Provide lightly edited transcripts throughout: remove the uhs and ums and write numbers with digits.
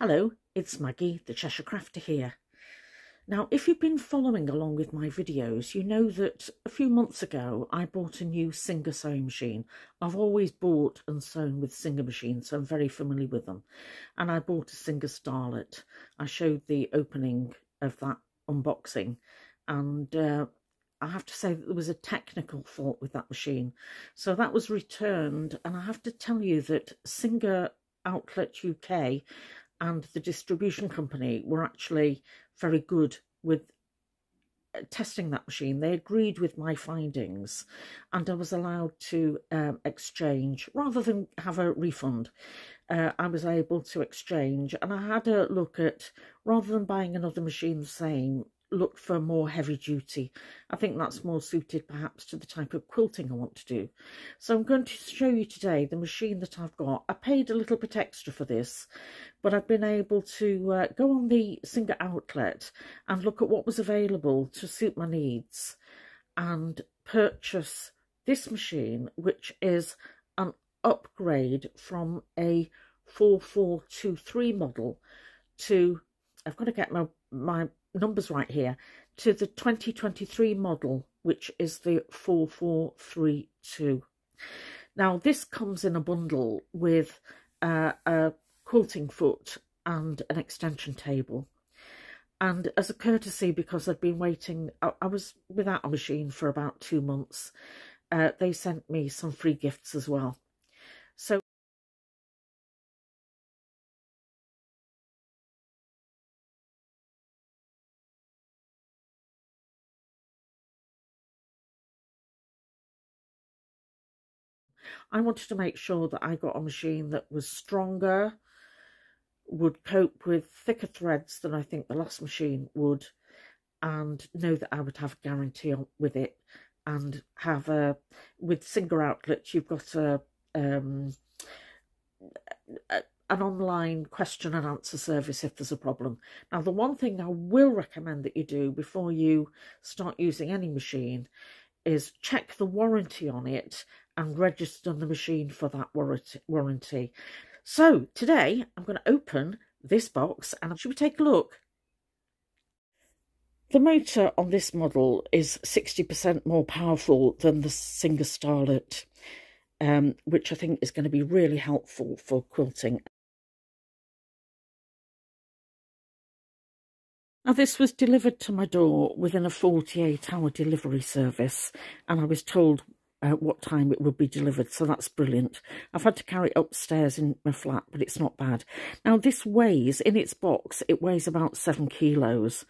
Hello, it's Maggie, the Cheshire Crafter here. Now, if you've been following along with my videos, you know that a few months ago I bought a new Singer sewing machine. I've always bought and sewn with Singer machines, so I'm very familiar with them. And I bought a Singer Starlet. I showed the opening of that unboxing, and I have to say that there was a technical fault with that machine. So that was returned, and I have to tell you that Singer Outlet UK and the distribution company were actually very good with testing that machine. They agreed with my findings, and I was allowed to exchange rather than have a refund. I was able to exchange, and I had a look at, rather than buying another machine the same, looked for more heavy duty. I think that's more suited perhaps to the type of quilting I want to do. So I'm going to show you today the machine that I've got. I paid a little bit extra for this, but I've been able to go on the Singer outlet and look at what was available to suit my needs and purchase this machine, which is an upgrade from a 4423 model to, I've got to get my numbers right here, to the 2023 model, which is the 4432. Now this comes in a bundle with a quilting foot and an extension table, and as a courtesy, because I'd been waiting, I was without a machine for about 2 months, they sent me some free gifts as well. So I wanted to make sure that I got a machine that was stronger, would cope with thicker threads than I think the last machine would, and know that I would have a guarantee with it, and have with Singer Outlet, you've got an online question and answer service if there's a problem. Now, the one thing I will recommend that you do before you start using any machine is check the warranty on it and register the machine for that warranty. So today I'm going to open this box, and should we take a look? The motor on this model is 60% more powerful than the Singer Starlet, which I think is going to be really helpful for quilting. Now, this was delivered to my door within a 48-hour delivery service, and I was told what time it would be delivered, so that's brilliant. I've had to carry it upstairs in my flat, but it's not bad. Now, this weighs, in its box, it weighs about 7 kilos.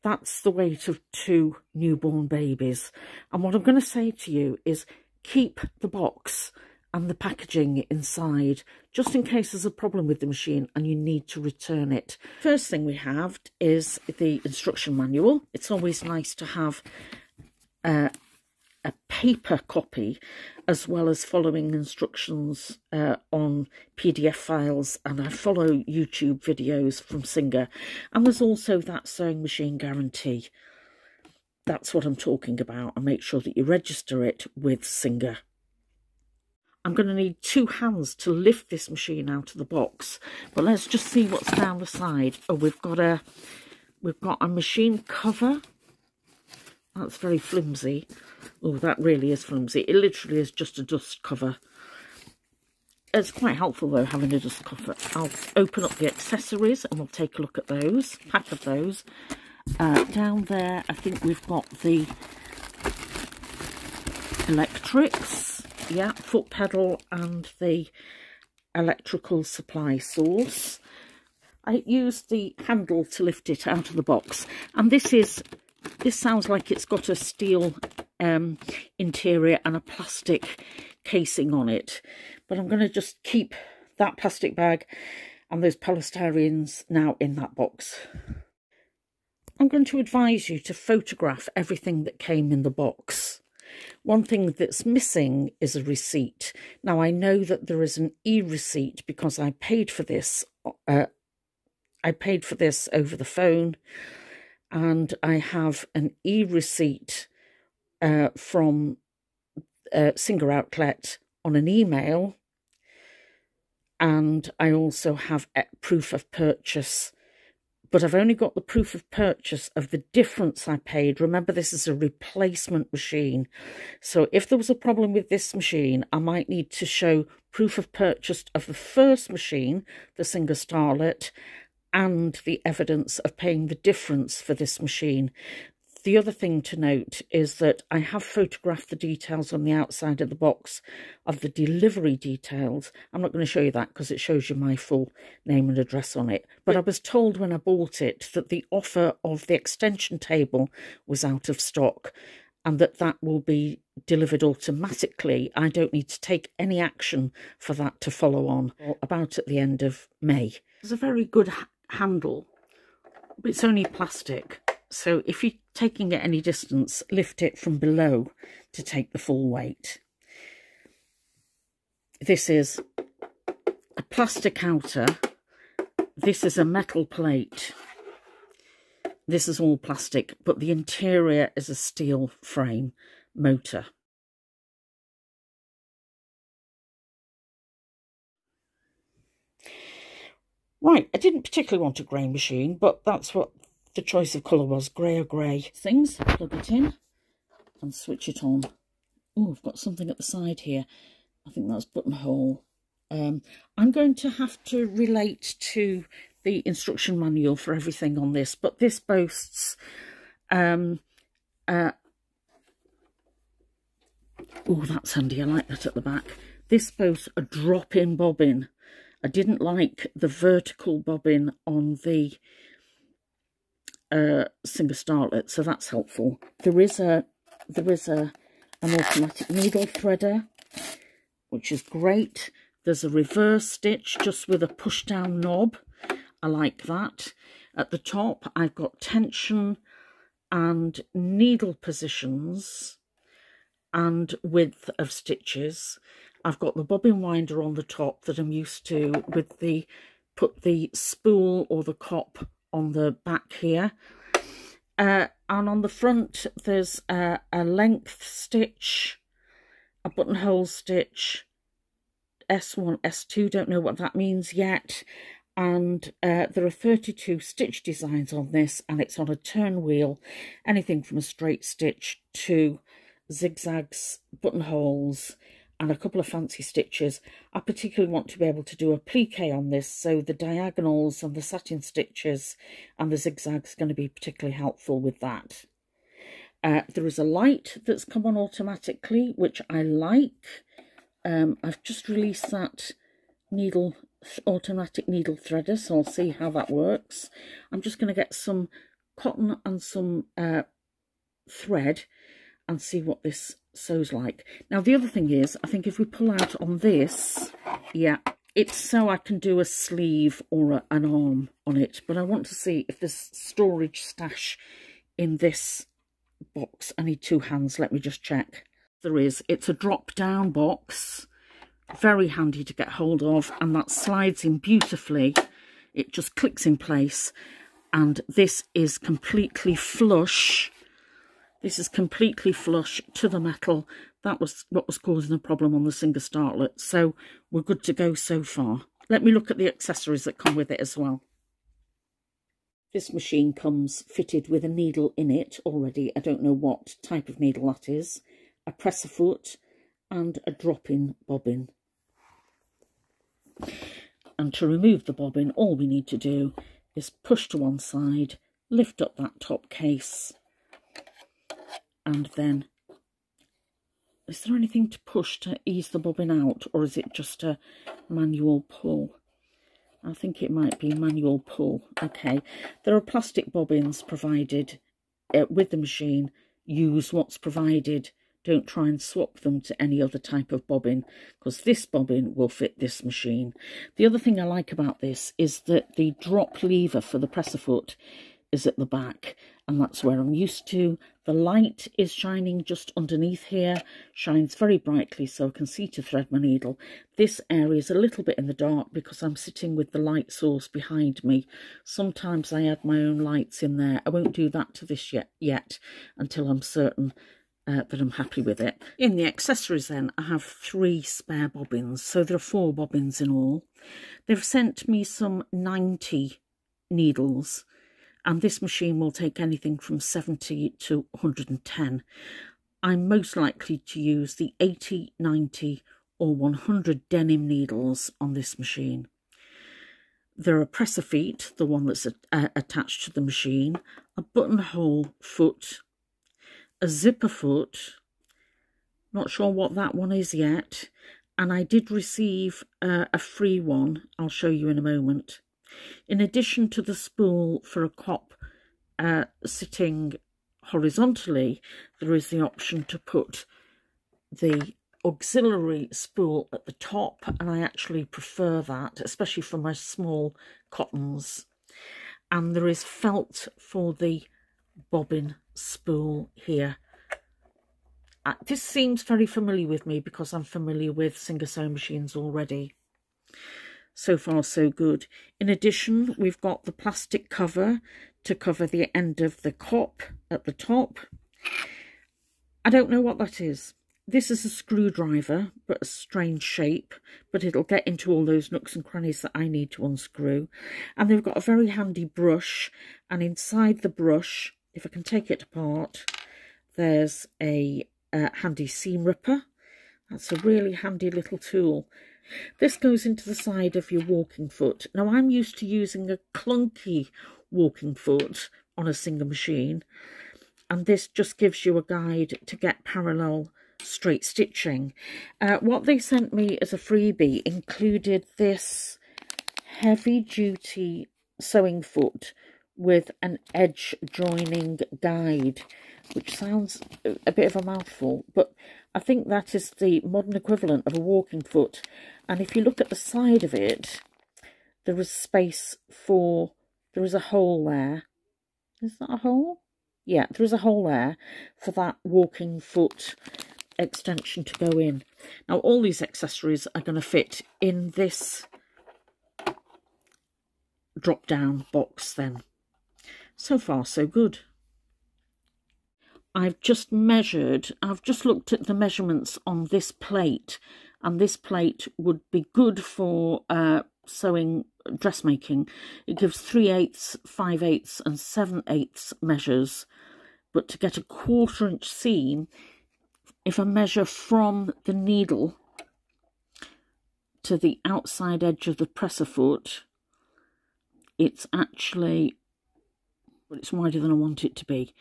That's the weight of 2 newborn babies. And what I'm going to say to you is keep the box and the packaging inside, just in case there's a problem with the machine and you need to return it. First thing we have is the instruction manual. It's always nice to have a paper copy, as well as following instructions on PDF files, and I follow YouTube videos from Singer. And there's also that sewing machine guarantee. That's what I'm talking about, and make sure that you register it with Singer. I'm going to need 2 hands to lift this machine out of the box, but let's just see what's down the side. Oh, we've got a machine cover. That's very flimsy. Oh, that really is flimsy. It literally is just a dust cover. It's quite helpful though, having a dust cover. I'll open up the accessories and we'll take a look at those, pack of those. Down there, I think we've got the electrics. Yeah, foot pedal and the electrical supply source. I used the handle to lift it out of the box, and this sounds like it's got a steel interior and a plastic casing on it, but I'm going to just keep that plastic bag and those polystyrene now in that box. I'm going to advise you to photograph everything that came in the box. One thing that's missing is a receipt. Now, I know that there is an e-receipt because I paid for this. I paid for this over the phone, and I have an e-receipt from Singer Outlet on an email, and I also have a proof of purchase, but I've only got the proof of purchase of the difference I paid. Remember, this is a replacement machine, so if there was a problem with this machine, I might need to show proof of purchase of the first machine, the Singer Starlet, and the evidence of paying the difference for this machine. The other thing to note is that I have photographed the details on the outside of the box of the delivery details. I'm not going to show you that because it shows you my full name and address on it. But I was told when I bought it that the offer of the extension table was out of stock and that will be delivered automatically. I don't need to take any action for that to follow on about at the end of May. It's a very good handle, but it's only plastic. So if you're taking it any distance, lift it from below to take the full weight. This is a plastic outer. This is a metal plate. This is all plastic, but the interior is a steel frame motor. Right, I didn't particularly want a grey machine, but that's what the choice of colour was, grey or grey. Things, plug it in and switch it on. Oh, I've got something at the side here. I think that's buttonhole. I'm going to have to relate to the instruction manual for everything on this, but this boasts oh, that's handy. I like that at the back. This boasts a drop-in bobbin. I didn't like the vertical bobbin on the Singer Starlet, so that's helpful. There is an automatic needle threader, which is great. There's a reverse stitch just with a push down knob. I like that. At the top I've got tension and needle positions and width of stitches. I've got the bobbin winder on the top that I'm used to with the put the spool or the cop on the back here, and on the front there's a length stitch, a buttonhole stitch, S1, S2, don't know what that means yet, and there are 32 stitch designs on this, and it's on a turn wheel, anything from a straight stitch to zigzags, buttonholes, and a couple of fancy stitches. I particularly want to be able to do a plique on this, so the diagonals and the satin stitches and the zigzags are going to be particularly helpful with that. There is a light that's come on automatically, which I like. I've just released that automatic needle threader, so I'll see how that works. I'm just going to get some cotton and some thread and see what this sews like. Now the other thing is, I think if we pull out on this, yeah, it's so I can do a sleeve or an arm on it, but I want to see if there's storage stash in this box. I need two hands, let me just check. There is. It's a drop down box, very handy to get hold of, and that slides in beautifully. It just clicks in place, and this is completely flush. This is completely flush to the metal. That was what was causing the problem on the Singer Starlet. So we're good to go so far. Let me look at the accessories that come with it as well. This machine comes fitted with a needle in it already. I don't know what type of needle that is. A presser foot and a drop-in bobbin. And to remove the bobbin, all we need to do is push to one side, lift up that top case, and then, is there anything to push to ease the bobbin out, or is it just a manual pull? I think it might be manual pull. Okay, there are plastic bobbins provided with the machine. Use what's provided. Don't try and swap them to any other type of bobbin, because this bobbin will fit this machine. The other thing I like about this is that the drop lever for the presser foot is at the back, and that's where I'm used to. The light is shining just underneath here, shines very brightly so I can see to thread my needle. This area is a little bit in the dark because I'm sitting with the light source behind me. Sometimes I add my own lights in there. I won't do that to this yet until I'm certain that I'm happy with it. In the accessories then, I have 3 spare bobbins, so there are 4 bobbins in all. They've sent me some 90 needles, and this machine will take anything from 70 to 110. I'm most likely to use the 80, 90 or 100 denim needles on this machine. There are presser feet, the one that's attached to the machine, a buttonhole foot, a zipper foot, not sure what that one is yet, and I did receive a free one, I'll show you in a moment. In addition to the spool for a cop sitting horizontally, there is the option to put the auxiliary spool at the top, and I actually prefer that, especially for my small cottons. And there is felt for the bobbin spool here. This seems very familiar with me because I'm familiar with Singer sewing machines already. So far so good. In addition, we've got the plastic cover to cover the end of the cop at the top. I don't know what that is. This is a screwdriver, but a strange shape, but it'll get into all those nooks and crannies that I need to unscrew. And they've got a very handy brush, and inside the brush, if I can take it apart, there's a handy seam ripper. That's a really handy little tool. This goes into the side of your walking foot. Now, I'm used to using a clunky walking foot on a Singer machine, and this just gives you a guide to get parallel straight stitching. What they sent me as a freebie included this heavy duty sewing foot with an edge joining guide, which sounds a bit of a mouthful, but I think that is the modern equivalent of a walking foot. And if you look at the side of it, there is space for, there is a hole there. Is that a hole? Yeah, there is a hole there for that walking foot extension to go in. Now, all these accessories are going to fit in this drop-down box then. So far, so good. I've just measured, I've just looked at the measurements on this plate, and this plate would be good for sewing dressmaking. It gives 3/8, 5/8 and 7/8 measures, but to get a 1/4 inch seam, if I measure from the needle to the outside edge of the presser foot, it's actually, well, it's wider than I want it to be.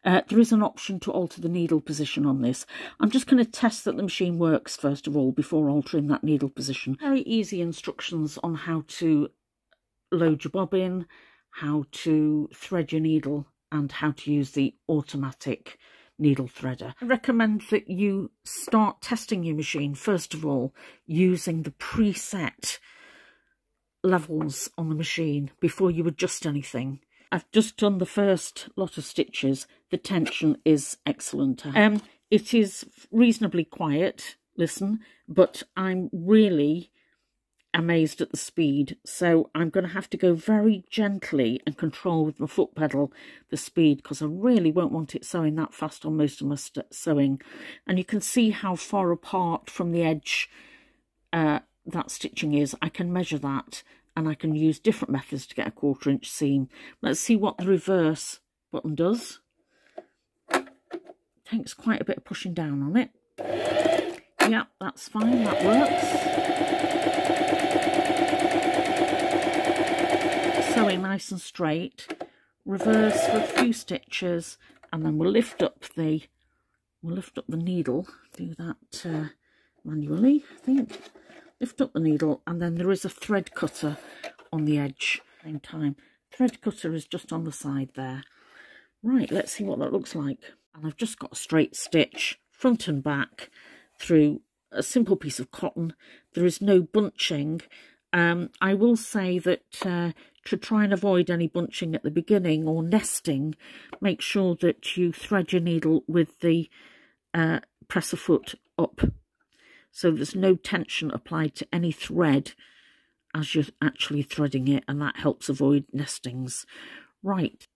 There is an option to alter the needle position on this. I'm just going to test that the machine works first of all before altering that needle position. Very easy instructions on how to load your bobbin, how to thread your needle, and how to use the automatic needle threader. I recommend that you start testing your machine first of all using the preset levels on the machine before you adjust anything. I've just done the first lot of stitches. The tension is excellent. It is reasonably quiet, listen, but I'm really amazed at the speed, so I'm going to have to go very gently and control with my foot pedal the speed, because I really won't want it sewing that fast on most of my sewing. And you can see how far apart from the edge that stitching is. I can measure that, and I can use different methods to get a 1/4 inch seam. Let's see what the reverse button does. Takes quite a bit of pushing down on it. Yeah, that's fine, that works. Sewing nice and straight. Reverse for a few stitches, and then we'll lift up the needle. Do that manually, I think. Lift up the needle, and then there is a thread cutter on the edge at the same time. Thread cutter is just on the side there. Right, let's see what that looks like. And I've just got a straight stitch front and back through a simple piece of cotton. There is no bunching. I will say that to try and avoid any bunching at the beginning or nesting, make sure that you thread your needle with the presser foot up, so there's no tension applied to any thread as you're actually threading it, and that helps avoid nestings. Right,